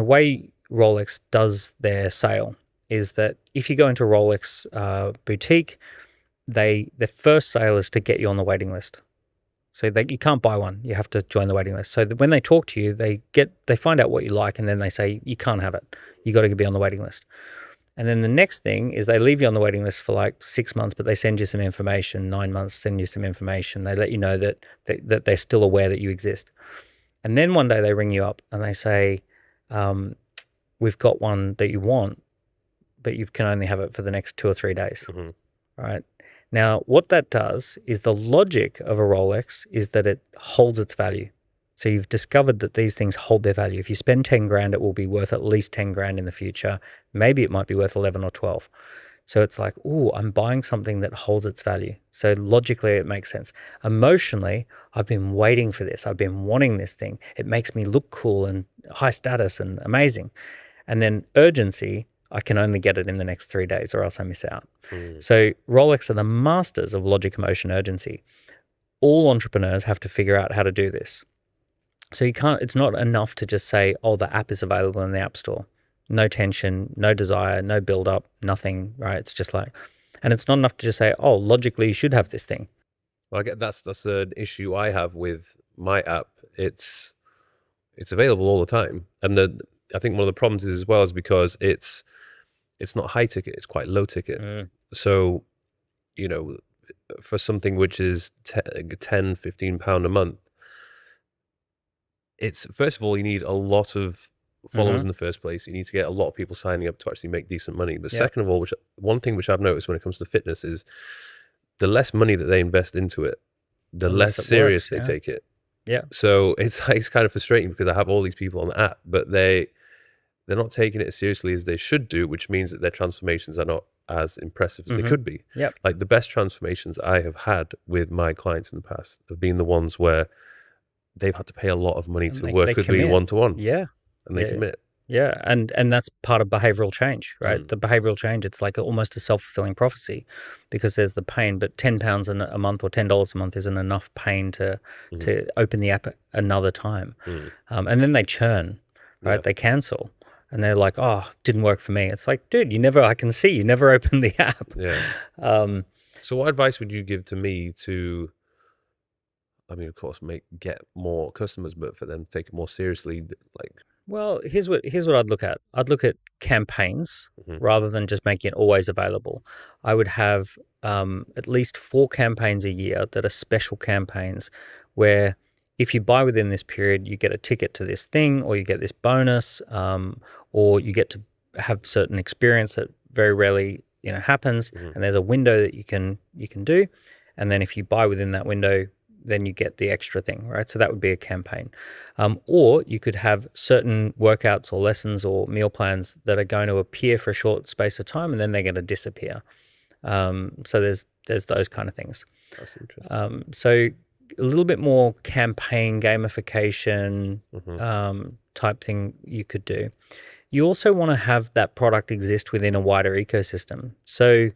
The way Rolex does their sale is that if you go into a Rolex boutique, the first sale is to get you on the waiting list. So you can't buy one. You have to join the waiting list. So that when they talk to you, they find out what you like, and then they say you can't have it. You got to be on the waiting list. And then the next thing is they leave you on the waiting list for like 6 months, but they send you some information. 9 months, send you some information. They let you know that they're still aware that you exist. And then one day they ring you up and they say, we've got one that you want, but you can only have it for the next 2 or 3 days. Mm-hmm. Right. Now, what that does is the logic of a Rolex is that it holds its value. So you've discovered that these things hold their value. If you spend 10 grand, it will be worth at least 10 grand in the future. Maybe it might be worth 11 or 12. So it's like, ooh, I'm buying something that holds its value. So logically, it makes sense. Emotionally, I've been waiting for this. I've been wanting this thing. It makes me look cool and high status and amazing. And then urgency, I can only get it in the next 3 days or else I miss out. So Rolex are the masters of logic, emotion, urgency. All entrepreneurs have to figure out how to do this. So it's not enough to just say, oh, the app is available in the App Store. No tension, no desire, no build up, nothing, right? It's just like, and it's not enough to just say, oh, logically you should have this thing. Well, I get that's an issue I have with my app. It's available all the time. And I think one of the problems is as well is because it's not high ticket, it's quite low ticket. So, for something which is 10, 15 pound a month, it's, first of all, you need a lot of followers in the first place. You need to get a lot of people signing up to actually make decent money. But second of all, one thing which I've noticed when it comes to fitness is the less money that they invest into it, the less serious they take it. Yeah. So it's kind of frustrating because I have all these people on the app, but they're not taking it as seriously as they should do, which means that their transformations are not as impressive as they could be. Yep. Like the best transformations I have had with my clients in the past have been the ones where they've had to pay a lot of money to work with me one-to-one. Yeah. And they commit. Yeah. And that's part of behavioral change, right? The behavioral change, it's like almost a self-fulfilling prophecy because there's the pain, but £10 a month or $10 a month isn't enough pain to open the app another time. And then they churn, right? Yeah. They cancel. And they're like, oh, didn't work for me. It's like, dude, I can see you never opened the app. Yeah. So what advice would you give to me to, I mean, of course, get more customers, but for them to take it more seriously, like? Well, here's what I'd look at. I'd look at campaigns rather than just making it always available. I would have at least 4 campaigns a year that are special campaigns where if you buy within this period, you get a ticket to this thing, or you get this bonus, or you get to have certain experience that very rarely happens. And there's a window that you can do, and then if you buy within that window, then you get the extra thing, right? So that would be a campaign. Or you could have certain workouts or lessons or meal plans that are going to appear for a short space of time, and then they're going to disappear. So there's those kind of things. That's interesting. So a little bit more campaign gamification type thing you could do. You also want to have that product exist within a wider ecosystem. So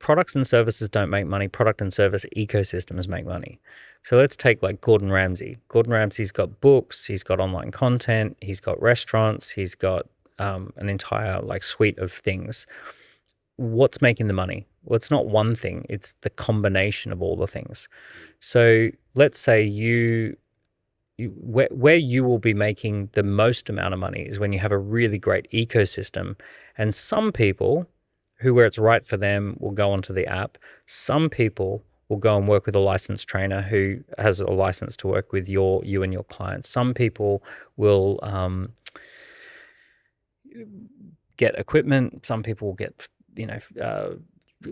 products and services don't make money. Product and service ecosystems make money. So let's take like Gordon Ramsay. Gordon Ramsay's got books. He's got online content. He's got restaurants. He's got an entire like suite of things. What's making the money? Well, it's not one thing. It's the combination of all the things. So let's say where you will be making the most amount of money is when you have a really great ecosystem. And some people where it's right for them will go onto the app. Some people will go and work with a licensed trainer who has a license to work with you and your clients. Some people will get equipment. Some people will get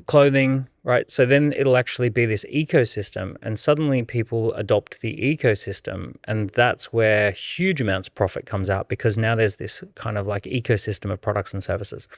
clothing, right? So then it'll actually be this ecosystem, and suddenly people adopt the ecosystem, and that's where huge amounts of profit comes out because now there's this kind of like ecosystem of products and services.